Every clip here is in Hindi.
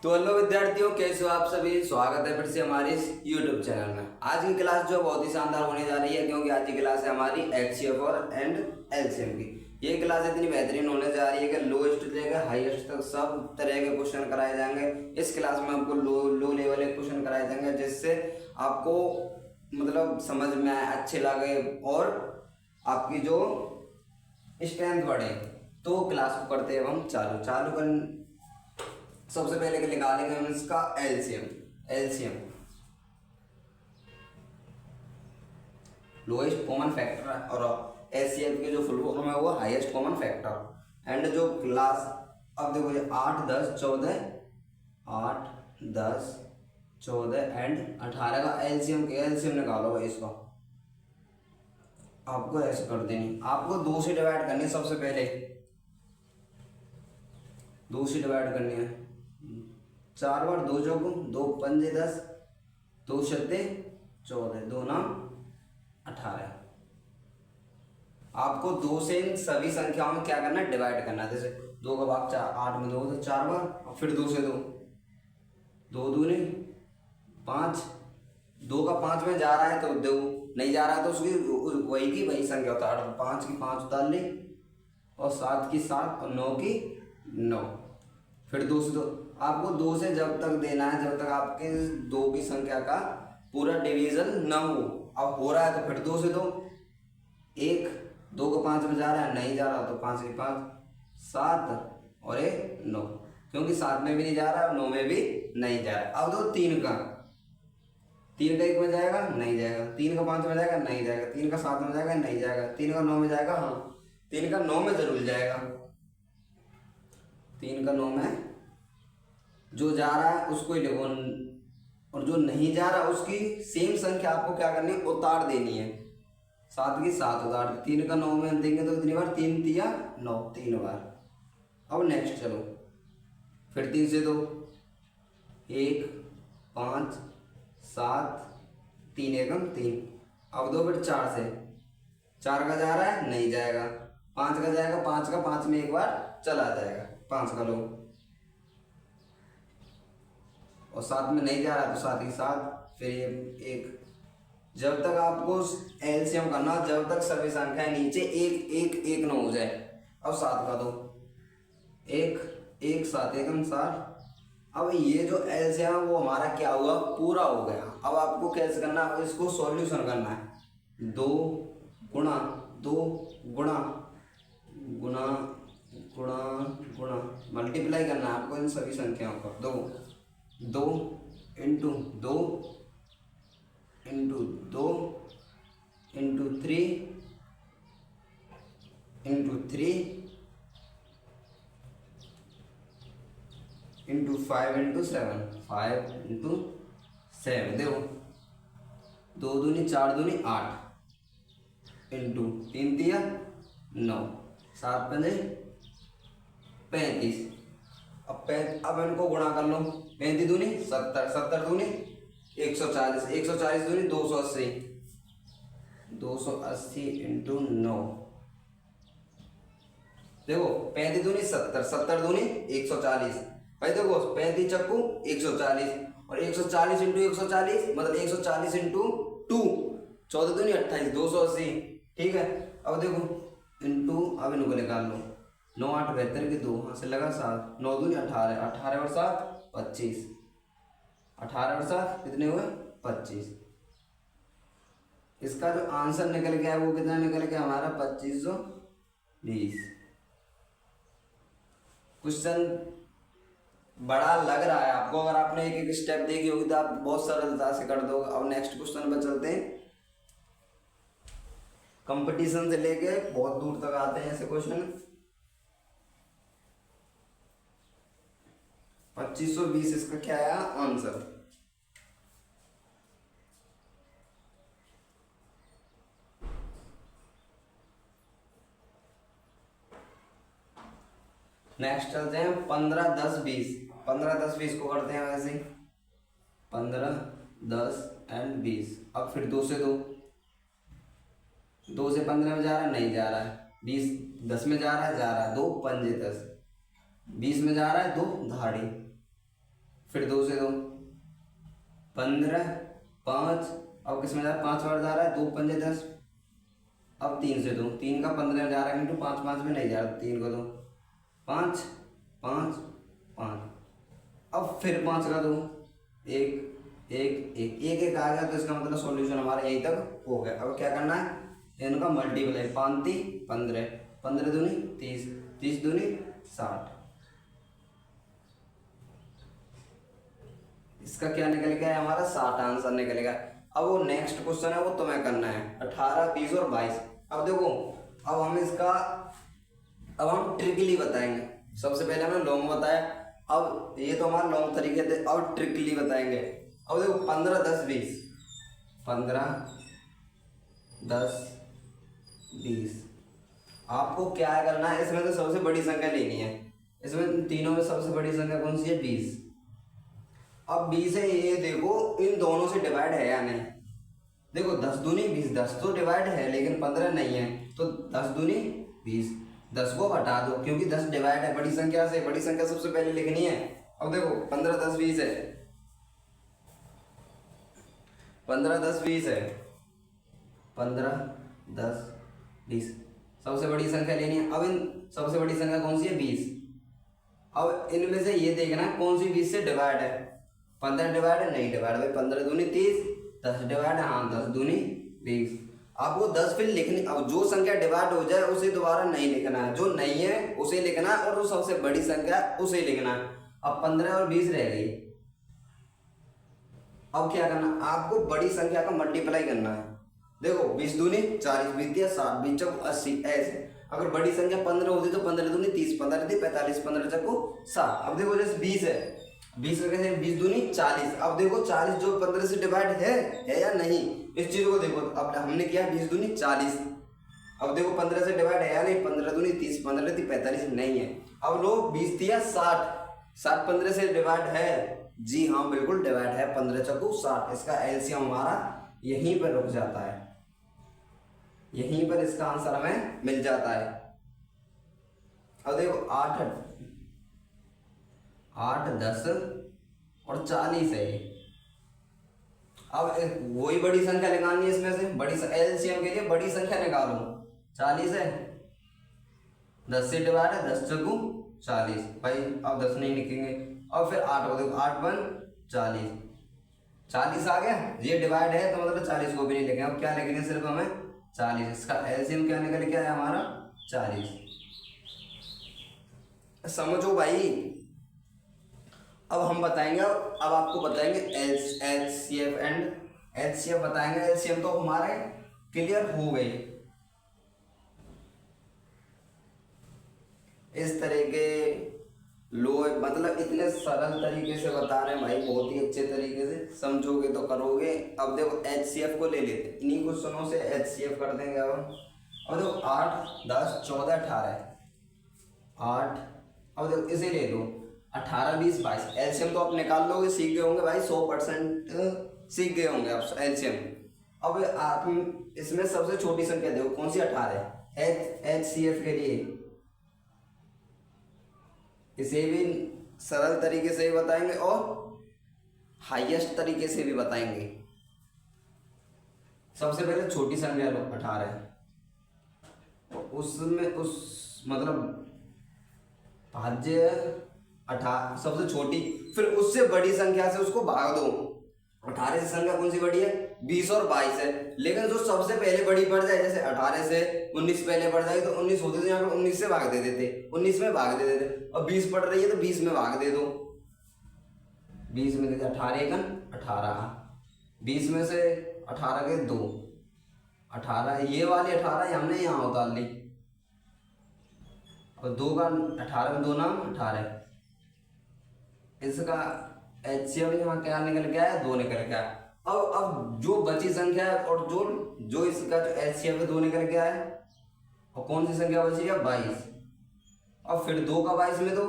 तो हेलो विद्यार्थियों, कैसे हो आप सभी। स्वागत है फिर से हमारे इस YouTube चैनल में। आज की क्लास जो बहुत ही शानदार होने जा रही है, क्योंकि आज की क्लास है हमारी HCF और एंड LCM की। ये क्लास इतनी बेहतरीन होने जा रही है कि लोएस्ट से लेकर हाईएस्ट तक सब तरह के क्वेश्चन कराए जाएंगे। इस क्लास में आपको लो लेवल के क्वेश्चन कराए जाएंगे, जिससे आपको मतलब समझ में आए, अच्छे लगे और आपकी जो स्ट्रेंथ बढ़े। तो क्लास को करते हैं हम चालू कर। सबसे पहले के निकालेंगे हम इसका एलसीएम लोएस्ट कॉमन फैक्टर, और एचसीएफ की जो फुल फॉर्म है वो हाईएस्ट कॉमन फैक्टर। एंड जो क्लास अब देखो ये 8 10 14 एंड 18 का एलसीएम निकालो भाई। इसको आपको ऐसे कर देनी, आपको 2 से डिवाइड करनी है। सबसे पहले 2 से डिवाइड करनी है। 4 बार 2 चौको 2 पंजे 10, 2 छत्ते 14, 2 नाम 18। आपको 2 से इन सभी संख्याओं में क्या करना है, डिवाइड करना है। जैसे 2 का भाग 4, 8 में 2 तो 4 बार, और फिर 2 से 2 दूनी 5, 2 का 5 में जा रहा है तो 2 नहीं जा रहा है तो उसकी वही की वही संख्या होता है। 5 की 5 उतार ली, और 7 की 7, और 9 की 9। फिर 2 से 2, आपको 2 से जब तक देना है जब तक आपके 2 की संख्या का पूरा डिवीजन न हो। अब हो रहा है तो फिर 2 से 2, 1 2 का 5 में जा रहा है, नहीं जा रहा तो 5 की 5 7, और 1 9, क्योंकि 7 में भी नहीं जा रहा है, 9 में भी नहीं जा रहा है। अब दो 3 का 1 में जाएगा, नहीं जाएगा। 3 का 5 में जाएगा, नहीं जाएगा। 3 का 7 में जाएगा, नहीं जाएगा। 3 का 9 में जाएगा, हाँ 3 का 9 में जरूर जाएगा। 3 का 9 में जो जा रहा है उसको ही लिखो, और जो नहीं जा रहा उसकी सेम संख्या आपको क्या करनी है, उतार देनी है। 7 की 7 उतार दी। 3 का 9 में देंगे तो कितनी बार, 3 तिया 9, 3 बार। अब नेक्स्ट चलो, फिर 3 से 2 1 5 7 3 एकम 3। अब दो फिर 4 से, 4 का जा रहा है, नहीं जाएगा। 5 का जाएगा, 5 का 5 में एक बार चला जाएगा, 5 का लो, और 7 में नहीं जा रहा तो 7 की 7, फिर ये 1। जब तक आपको एलसीएम करना, जब तक सभी संख्याएं नीचे 1 न हो जाए। अब 7 का दो 1 1 7 एकम 7। अब ये जो एलसीएम है वो हमारा क्या हुआ, पूरा हो गया। अब आपको कैसे करना है, इसको सॉल्यूशन करना है। 2 गुणा 2 गुणा गुणा गुणा गुणा मल्टीप्लाई करना है आपको इन सभी संख्याओं को। 2 into 2 into 2 into 3 into 3 into 5 into 7, 5 into 7। देखो 2 दूनी 4 दूनी 8 इंटू 3 दिया 9, 7 पंजे 35। अब इनको गुणा कर लो। 35 दूनी 70, 70 दूनी 140, 140 दूनी 280, 280 इंटू 9। देखो 35 दूनी 70, 70 दूनी 140। भाई देखो 35 चक्कू 140, और 140 इंटू 140 मतलब 140 इंटू 2, 14 दूनी 28, 280। ठीक है, अब देखो इंटू, अब इनको निकाल लो। 9 8 72 की 2 हाँ से लगा 7, 9 दूनी 18, 18 और 7 25, 18 और 7 कितने हुए 25। इसका जो आंसर निकल गया है वो कितना निकल गया हमारा, 2520। क्वेश्चन बड़ा लग रहा है आपको, अगर आपने एक एक स्टेप देखी होगी तो आप बहुत सरलता से कर दोगे। अब नेक्स्ट क्वेश्चन पर चलते हैं। कंपटीशन से लेके बहुत दूर तक आते हैं ऐसे क्वेश्चन। 2520 इसका क्या है आंसर। नेक्स्ट चलते हैं 15 10 20। 15 10 20 को करते हैं वैसे 15 10 एंड 20। अब फिर 2 से 2, 2 से 15 में जा रहा है, नहीं जा रहा है। 20 10 में जा रहा है, 2 पंजे 10। 20 में जा रहा है, 2 धाड़ी। फिर 2 से 2 15, 5, अब किस में जा रहा है, 5 बार जा रहा है, 2 पंजे 10, अब 3 से 2, 3 का 15 में जा रहा है इंटू 5, 5 में नहीं जा रहा, 3 को 2, 5, 5, 5, अब फिर 5 का 2, 1, 1, 1, 1, 1 आ गया, तो इसका मतलब सॉल्यूशन हमारा यहीं तक हो गया। अब क्या करना है, इनका मल्टीप्लाई, 5 3 15, 15 दूनी 30, 30 दूनी 60, इसका क्या निकल गया है हमारा 60 आंसर निकलेगा। अब वो नेक्स्ट क्वेश्चन है वो तुम्हें करना है 18, 20 और 22। अब देखो, अब हम इसका अब हम ट्रिकली बताएंगे। सबसे पहले हमने लॉन्ग बताया, अब ये तो हमारा लॉन्ग तरीके थे, अब ट्रिकली बताएंगे। अब देखो 15, 10, 20, 15, 10, 20, आपको क्या करना है, इसमें तो सबसे बड़ी संख्या लेनी है। इसमें तीनों में सबसे बड़ी संख्या कौन सी है, 20। अब 20 है, ये देखो इन दोनों से डिवाइड है या नहीं। देखो 10 दूनी 20, 10 तो डिवाइड है लेकिन 15 नहीं है, तो 10 दूनी 20, 10 को हटा दो क्योंकि 10 डिवाइड है बड़ी संख्या से, बड़ी संख्या सबसे पहले लिखनी है। अब देखो 15, 10, 20 है, 15, 10, 20 है, 15, 10, 20, सबसे बड़ी संख्या लेनी है। अब इन सबसे बड़ी संख्या कौन सी है, 20। अब इनमें से ये देखना है कौन सी 20 से डिवाइड है। 15 डिवाइड है, नहीं डिवाइड भाई, 15 दूनी 30, 10 डिवाइड है, हाँ 10 दूनी 20। आपको 10 फिर लिखनी, अब जो संख्या डिवाइड हो जाए उसे दोबारा नहीं लिखना है, जो नहीं है उसे लिखना है, और जो सबसे बड़ी संख्या उसे लिखना है। अब 15 और 20 रह गई। अब क्या करना, आपको बड़ी संख्या का मल्टीप्लाई करना है। देखो 20 दूनी 40, 20 दिया 60, 20 चौक 80, ऐसे। अगर बड़ी संख्या 15 होती तो 15 दूनी 30, 15 दी 45, 15 चक्को 60। अब देखो जैसे 20 है, 20 का कैसे, 20 दूनी 40। अब देखो 40 जो 15 से डिवाइड है या नहीं, इस चीज को देखो। अब हमने किया 20 दूनी 40, अब देखो 15 से डिवाइड है या नहीं, 15 दूनी 30, 15 दी 45, नहीं है। अब लो 20 दिया 60, 60 15 से डिवाइड है, जी हाँ बिल्कुल डिवाइड है, 15 चक्कू 60। इसका एलसीएम हमारा यहीं पर रुक जाता है, यहीं पर इसका आंसर हमें मिल जाता है। अब देखो 8, 10 और 40 है। अब वही बड़ी संख्या निकालनी है इसमें से, बड़ी एलसीएम के लिए बड़ी संख्या निकालो। 40 है, 10 से डिवाइड है, 10 चक्कू 40 भाई, अब 10 नहीं लिखेंगे। और फिर 8 को देखो, 8 1 40, 40 आ गया, ये डिवाइड है तो मतलब 40 को भी नहीं लिखेंगे। अब क्या लिखेंगे, सिर्फ हमें 40। इसका एलसीएम क्या निकल के आया हमारा 40। समझो भाई। अब हम बताएंगे, अब आपको बताएंगे एलसीएफ एंड एचसीएफ बताएंगे। एलसीएम तो हमारे क्लियर हो गई। इस तरह के लो, मतलब इतने सरल तरीके से बता रहे हैं भाई, बहुत ही अच्छे तरीके से समझोगे तो करोगे। अब देखो एचसीएफ को ले लेते, इन्हीं क्वेश्चनों से एचसीएफ कर देंगे अब। अब देखो 8, 10, 14, 18, 8। अब देखो इसे ले लो 18, 20, 22। एलसीएम तो आप निकाल लोगे, सीख गए होंगे भाई, 100% सीख गए होंगे आप एलसीएम। अब आप इसमें सबसे छोटी संख्या देखो कौन सी, 18। एचसीएफ के लिए इसे भी सरल तरीके से भी बताएंगे और हाईएस्ट तरीके से भी बताएंगे। सबसे पहले छोटी संख्या लो 18, उसमें उस मतलब भाज्य 18 सबसे छोटी, फिर उससे बड़ी संख्या से उसको भाग दो। 18 से संख्या कौन सी बड़ी है, 20 और 22 है, लेकिन जो सबसे पहले बड़ी पड़ जाए, जैसे 18 से 19 पहले पड़ जाए तो 19 होते तो यहाँ पे 19 से भाग दे देते, 19 में भाग दे देते। और 20 पड़ रही है तो 20 में भाग दे दो, 20 में देते 18 1 18, 20 में से 18 के 2, 18 ये वाली 18 हमने यहाँ उतार ली, और 2 का 18 में 2 नाम 18। इसका एचसीएफ यहाँ क्या निकल गया है, 2 निकल गया। अब जो बची संख्या है और जो इसका जो एचसीएफ है 2 निकल गया है, और कौन सी संख्या बची है, 22। अब फिर 2 का 22 में 2,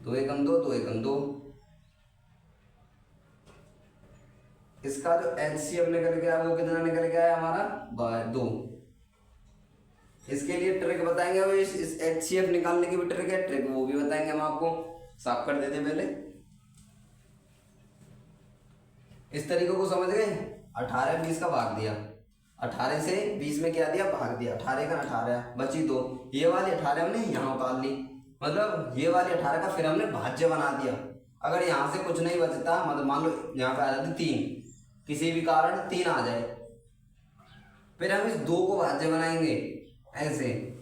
2 एकम 2, 2 एकम 2। इसका जो एचसीएफ निकल गया वो कितना निकल गया है हमारा, 2। इसके लिए ट्रिक बताएंगे, इस एचसीएफ निकालने की भी ट्रिक है, ट्रिक वो भी बताएंगे हम आपको। साफ कर देते पहले। इस तरीके को समझ गए। 18 20 का भाग दिया, 18 से 20 में क्या दिया, भाग दिया। 18 का 18 बची 2, ये वाली 18 हमने यहाँ उतार ली, मतलब ये वाली 18 का फिर हमने भाज्य बना दिया। अगर यहाँ से कुछ नहीं बचता, मतलब मान लो यहाँ पे आ जाते 3, किसी भी कारण 3 आ जाए, फिर हम इस 2 को भाज्य बनाएंगे ऐसे,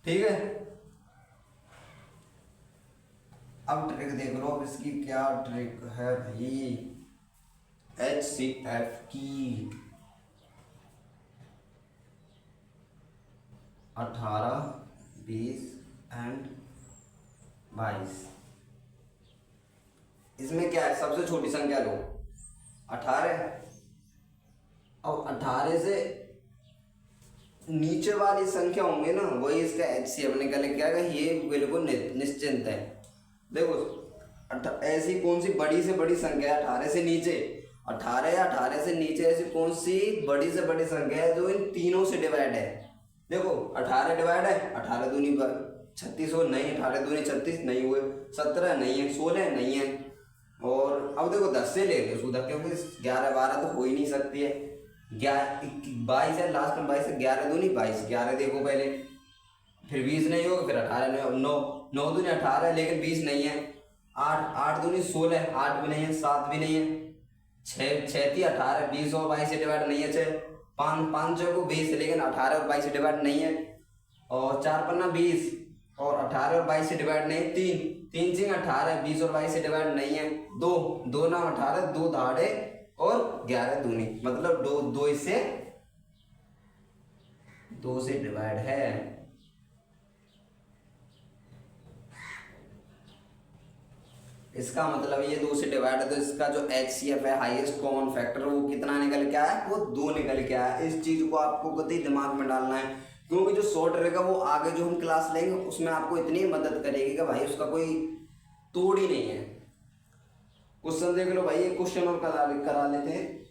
ठीक है। अब ट्रिक देख लो, अब इसकी क्या ट्रिक है भाई, HCF की। 18 20 एंड 22, इसमें क्या है, सबसे छोटी संख्या लो 18, और 18 से नीचे वाली संख्या होंगे ना, वही इसका HCF निकल के आएगा। ये बिल्कुल निश्चिंत है। देखो ऐसी कौन सी बड़ी से बड़ी संख्या है 18 से नीचे, 18 या 18 से नीचे ऐसी कौन सी बड़ी से बड़ी संख्या है जो इन तीनों से डिवाइड है। देखो 18 डिवाइड है, 18 दूनी 36 हो, नहीं 18 दूनी 36 नहीं हुए, 17 नहीं है, 16 नहीं है। और अब देखो 10 से ले लो सुधा, क्योंकि 11 12 तो हो ही नहीं सकती है। 22 है लास्ट में, 22 है, 11 दूनी 22, 11 देखो पहले, फिर 20 नहीं होगा, फिर 18 नहीं, 9 दूनी 18 लेकिन 20 नहीं है। 8 दूनी 16, 8 भी नहीं है, 7 भी नहीं है। 6 थी 18, 20 और 22 से डिवाइड नहीं है 6, 5 को 20 लेकिन 18 और 22 से डिवाइड नहीं है। और 4 पन्ना 20 और 18 और 22 से डिवाइड नहीं, 3 सिंह 18, 20 और 22 से डिवाइड नहीं है। 2 नाम 18, 2 दहाड़े और 11 दूनी, मतलब 2 इससे 2 से डिवाइड है। इसका मतलब ये 2 से डिवाइड है, तो इसका जो HCF है हाईएस्ट कॉमन फैक्टर, वो कितना निकल के आया, वो 2 निकल के आया। इस चीज को आपको कभी दिमाग में डालना है, क्योंकि जो शॉर्ट रहेगा वो आगे जो हम क्लास लेंगे उसमें आपको इतनी मदद करेगी कि भाई उसका कोई तोड़ ही नहीं है। क्वेश्चन देख लो भाई, एक क्वेश्चन और करा लेते हैं,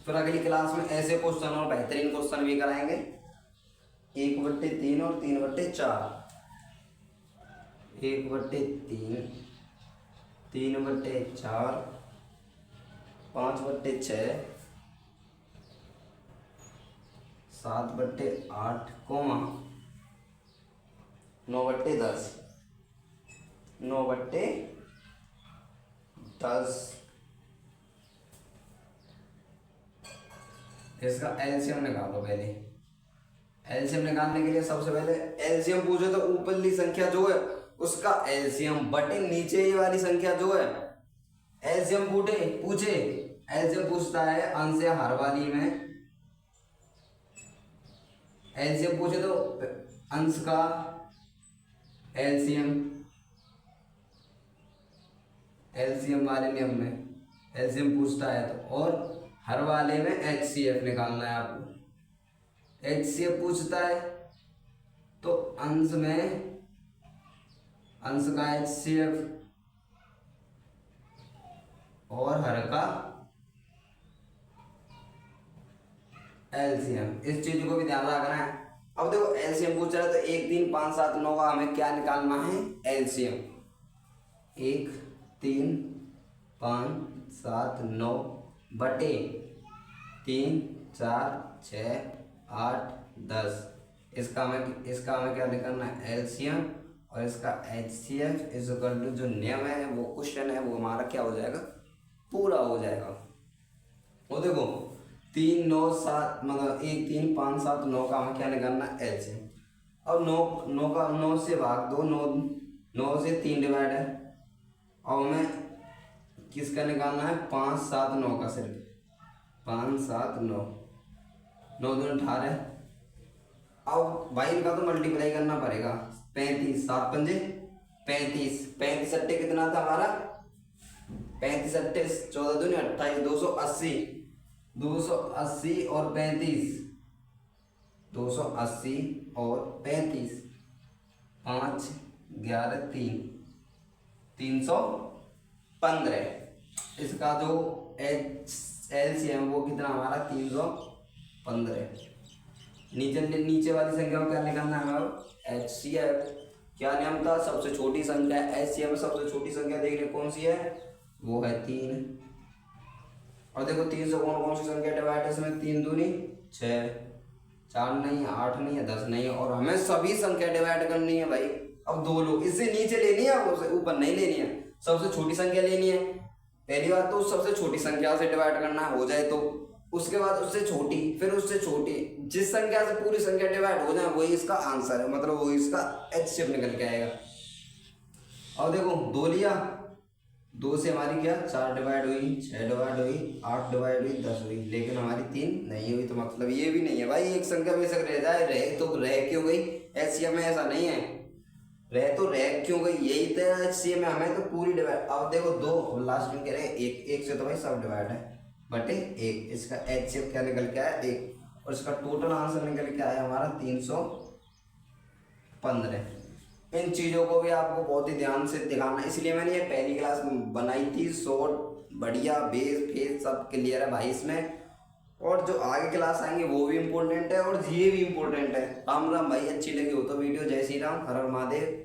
फिर अगली क्लास में ऐसे क्वेश्चन और बेहतरीन क्वेश्चन भी कराएंगे। 1/3 और 3/4, 1/3, 3/4, 5/6, 7/8, 9/10, 9/10। इसका एलसीएम निकालो पहले। एलसीएम निकालने के लिए सबसे पहले एलसीएम पूछे तो ऊपरली संख्या जो है उसका एलसीएम बटे नीचे ये वाली संख्या जो है एलसीएम पूछे एलसीएम पूछता है अंश या हर वाली में। एलसीएम पूछे तो अंश का एलसीएम वाले नियम में एलसीएम पूछता है तो, और हर वाले में HCF निकालना है आपको। HCF पूछता है तो अंश का HCF और हर का LCM, इस चीज को भी ध्यान रखना है। अब देखो LCM पूछ रहा है तो 1 3 5 7 9 का हमें क्या निकालना है, LCM। 1 3 5 7 9 बटे 3 4 6 8 10, इसका हमें क्या निकालना है, LCM, और इसका HCF इज इक्वल टू जो नियम है वो क्वेश्चन है वो हमारा क्या हो जाएगा, पूरा हो जाएगा। वो देखो 3 9 7 मतलब 1 3 5 7 9 का हमें क्या निकालना है, LCM। अब 9 का 9 से भाग दो, 9 से 3 डिवाइड है, और हमें किसका निकालना है, 5 7 9 का, सिर्फ 5 7 9 9 2 18। अब भाई इनका तो मल्टीप्लाई करना पड़ेगा, 35 7 पंजे 35, 35 अट्टे कितना था हमारा, 35 अट्टे 14 दूनी 28, 280 और 35, 280 और 35, 5 11 3 315। इसका जो LCM वो कितना हमारा 315। नीचे वाली संख्या में क्या निकालना है हमारा, HCF। क्या नियम था, सबसे छोटी संख्या एचसीएफ में सबसे छोटी संख्या देख रहे कौन सी है, वो है 3। और देखो 3 से कौन कौन सी संख्या डिवाइड है इसमें, 3 दूनी 6, 4 नहीं है, 8 नहीं है, 10 नहीं है, और हमें सभी संख्या डिवाइड करनी है भाई। अब दो लोग, इससे नीचे लेनी है, उससे ऊपर नहीं लेनी है, सबसे छोटी संख्या लेनी है। पहली बात तो सबसे छोटी संख्या से डिवाइड करना हो जाए तो, उसके बाद उससे छोटी, फिर उससे छोटी, जिस संख्या से पूरी संख्या डिवाइड हो जाए वही इसका आंसर है, मतलब वही इसका एचसीएफ निकल के आएगा। अब देखो 2 लिया, 2 से हमारी क्या 4 डिवाइड हुई, 6 डिवाइड हुई, 8 डिवाइड हुई, 10 हुई, लेकिन हमारी 3 नहीं हुई, तो मतलब ये भी नहीं है भाई, एक संख्या बेशक रह जाए, रहे तो रह क्यों गई, एचसीएफ में ऐसा नहीं है, रह तो रह क्यों गई, यही तो एचसीएफ में हमें तो पूरी डिवाइड। अब देखो 2 लास्ट में कह रहे हैं 1, 1 से तो भाई सब डिवाइड है, बटे 1, इसका एचसीएफ क्या निकल के आया 1, और इसका टोटल आंसर निकल के आया हमारा 315। इन चीज़ों को भी आपको बहुत ही ध्यान से दिखाना, इसलिए मैंने ये पहली क्लास बनाई थी, शॉर्ट बढ़िया, बेस फेस सब क्लियर है भाई इसमें। और जो आगे क्लास आएंगे वो भी इम्पोर्टेंट है, और ये भी इम्पोर्टेंट है। राम राम भाई, अच्छी लगी हो तो वीडियो, जय श्री राम, हर हर महादेव।